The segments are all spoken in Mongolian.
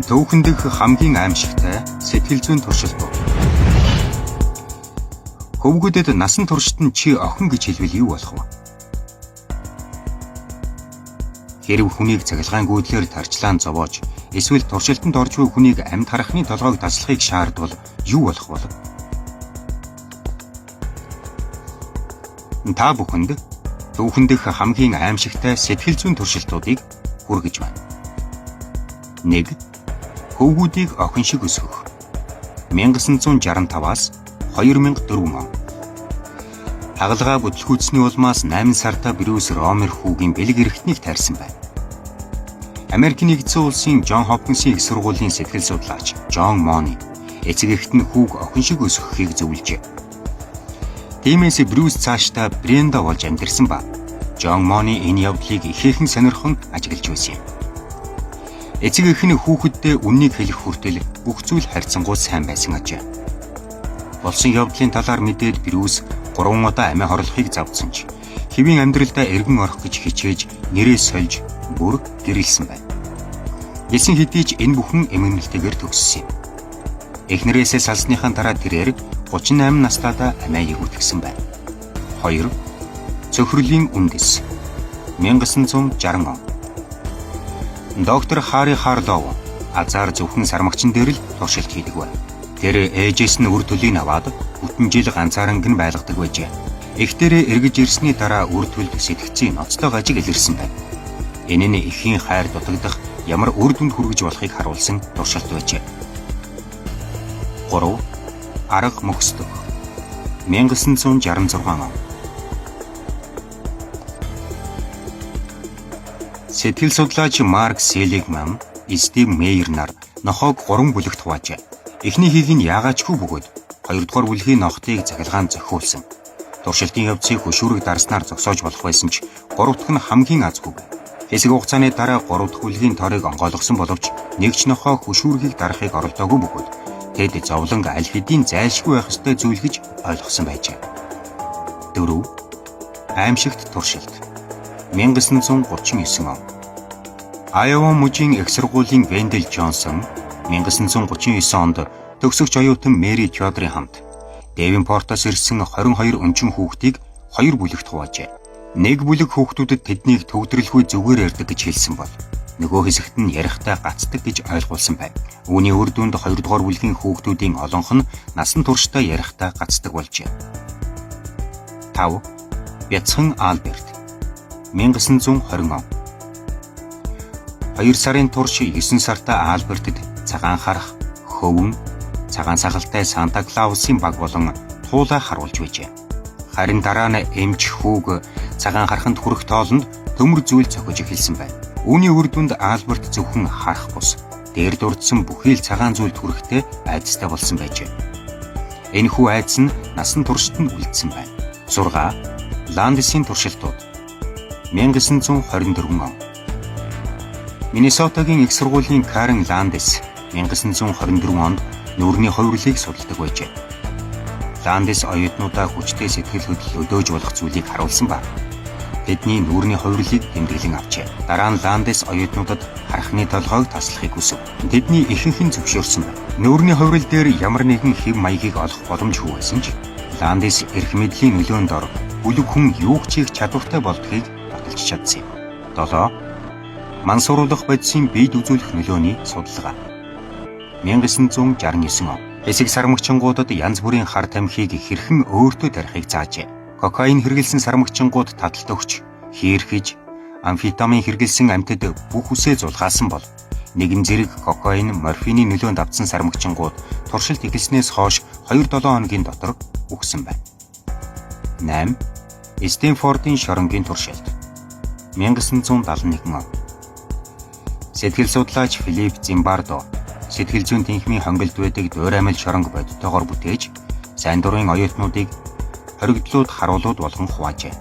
Түүхэн дэх хамгийн аимшигтай сэтгэл зүйн туршилтууд. Хөвгүүдэд насан туршид нь чи охин гэж хэлвэл юу болох вэ? Хэрв хүнийг цахилгаан гүйдлээр тарчлаан зовоож, эсвэл туршилтанд орж буй хүнийг амьд харахны толгойг таслахыг шаардвал юу болох вэ? Та бүхэнд түүхэн дэх хамгийн аимшигтай сэтгэл зүйн туршилтуудыг хүргэж байна. 1. Хөвгүүдийг охин шиг өсгөх. 1965-аас 2004 он. Хагалгаа бүтлгүүцсний улмаас 8 сартаа Брюс Ромер хүүгийн бэлэг эрхтнийг тарьсан байна. Америкийн нэгдсэн улсын Джон Хопкинсийн их сургуулийн сэтгэл судлаач Джон Мони эцэг эхт нь хүүг охин шиг өсгөхийг зөвлөжээ. Тиймээс Брюс цаашдаа Бренда болж амьдэрсэн ба Джон Мони энэ явдлыг ихээхэн сонирхон ажиглаж байсан юм. Эцэг эх нь хүүхэддээ үннийг хэлэх хүртэл бүх зүйл харьцангуй сайн байсан ажээ. Болсон явдлын талаар мэдээд Брюс 3 удаа амиа хорлохыг завдсан ч хэвийн амьдралдаа эргэн орох гэж хичээж нэрээ сольж бүр гэрэлсэн байна. Эсэн хэдий ч энэ бүхэн эмгэнэлтэйгээр төгссөн юм. Эхнэрээсээ салсныхаа дараа тэрээр 38 настайдаа амиа ягуутгсан байна. 2. Цөхрөлийн үндэс. 1960 он. Доктор Хари Харлоу азар зөвхөн сармагчин дээр л туршилт хийдэг байна. Тэр ээжээс нь үр төлийг аваад бүтэн жил ганцаарнг нь байлгадаг байжээ. Эхтэрээ эргэж ирсний дараа үр төлд сэтгцийн ноцтой гажиг илэрсэн байна. Энэ нь эхийн хайр дутагдах ямар үр дүнд хүргэж болохыг харуулсан туршилт байжээ. 3. Арга мөхсдөх. 1966 он. Сэтгэл судлаач Марк Селигман, Стив Мейер нар нохоог 3 бүлэгт хуваажээ. Эхнийхийг нь яагаачгүй бөгөөд 2 дугаар бүлгийн нохтыг захилгаан зохиулсан. Туршилтын явцыг хөшүүрэг дарснаар зогсоож болох байсан ч 3 дахь нь хамгийн азгүй. Хэсэг хугацааны дараа 3 дахь бүлгийн торыг онгойлгосон боловч нэг ч нохоо хөшүүргийг дарахыг оролдоогүй бөгөөд тэд зовлон аль хэдийн зайлшгүй байх ёстой зүйл гэж ойлгосон байжээ. 4. Аимшигт туршилт. 1939 он. Айова мужийн их сургуулийн Вендел Джонсон 1939 онд төгсөгч оюутан Мэри Фёдрын хамт Девинпортоос ирсэн 22 өнчин хүүхдийг 2 бүлэгт хуваажээ. Нэг бүлэг хүүхдүүдэд тэднийг төгдрөлгүй зүгээр ярьдаг гэж хэлсэн бол нөгөө хэсэгт нь ярихдаа гацдаг гэж ойлгуулсан байна. Үүний үр дүнд 2 дугаар бүлгийн хүүхдүүдийн олонх нь насан туршдаа ярихдаа гацдаг болжээ. 5. Бяцхан Альберт 1920 он. 2 сарын турш 9 сартаа Альбертэд цагаан харах, хөвөн, цагаан сагалтай Санта Клаусын баг болон туулай харуулж байжээ. Харин дараа нь эмч хүүг цагаан хараханд хүрэх тоолонд төмөр зүйл цохиж эхэлсэн байна. Үүний үр дүнд Альберт зөвхөн харах бус дээр дурдсан бүхий л цагаан зүйлд хүрэхтэй айдастай болсон байжээ. Энэхүү айдас нь насан туршид нь үлдсэн байна. 6. Ландисийн туршилтууд. 1924 он. Миннесотагийн их сургуулийн Карен Ландис 1924 онд нүүрний хувирлыг судалдаг байжээ. Ландис оюутнуудаа хүчтэй сэтгэл хөдлөл өдөөж болох зүйлийг харуулсан ба тэдний нүүрний хувирлыг тэмдэглэн авчээ. Дараа нь Ландис оюутнуудад харахны толгойг таслахыг хүсв. Тэдний ихэнх нь зөвшөөрсөн байна. Нүүрний хувирал дээр ямар нэгэн хэв маягийг олох боломжгүй байсан ч Ландис эрх мэдлийн нөлөөнд ор бүлэг хүн юуг ч хийх чадвартай болдгийг баталж чадсан юм. 7. Мансууруулах бодисын бийд үзүүлэх нөлөөний судалгаа. 1969 он. Хэсэг сармагчингуудад янз бүрийн хар тамхиг хэрхэн өөртөө тарихыг заажээ. Кокаин хэрэглэсэн сармагчингууд таталт өгч, хийрхэж, амфетамин хэрэглэсэн амьтад бүх үсээ зулгаасан бол нэгэн зэрэг кокаин, морфины нөлөөнд автсан сармагчингууд туршилт эхэлснээс хойш 2-7 хоногийн дотор үхсэн байна. 8. Стэнфордын шоронгийн туршилт. 1971 он. Сэтгэл судлаач Филипп Зимбардо сэтгэл зүйн тэнхимийн хонгилд байдаг дуураймал шоронг бодтойгоор бүтээж сайн дурын оюутнуудыг хоригдлууд харуулууд болгон хуваажээ.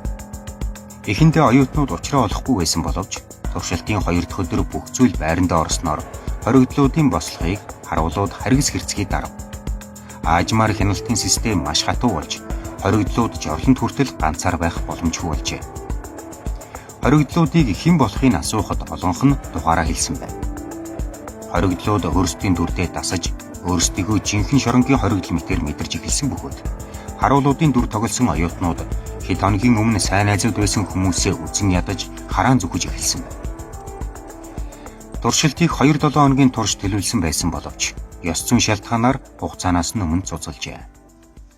Эхэндээ оюутнууд учраа олохгүй байсан боловч туршилтын 2 дахь өдөр бүх зүйл байрандаа орсноор хоригдлуудын бослогыг харуулууд харгас хэрцгий дарав. Аажмаар хяналтын систем маш хатуу болж хоригдлууд жорлонт хүртэл ганцаар байх боломжгүй болжээ. Хоригдлуудыг хэн болохыг асуухад олонх нь тухаараа хэлсэн байна. хоригдлууд өөрсдийн дүрдээ дасаж өөрсдийгөө жинхэнэ шоронгийн хоригдол мэтээр мэдэрч эхэлсэн бөгөөд харуулуудын дүр тоглосон оюутнууд хэд хоногийн өмнө сайн найзууд байсан хүмүүсээ үзэн ядаж хараан зүхэж эхэлсэн байна. Туршилтыг 2-7 хоногийн турш төлөвлөсөн байсан боловч ёс зүйн шалтгаанаар хугацаанаас нь өмнө цуцалжээ.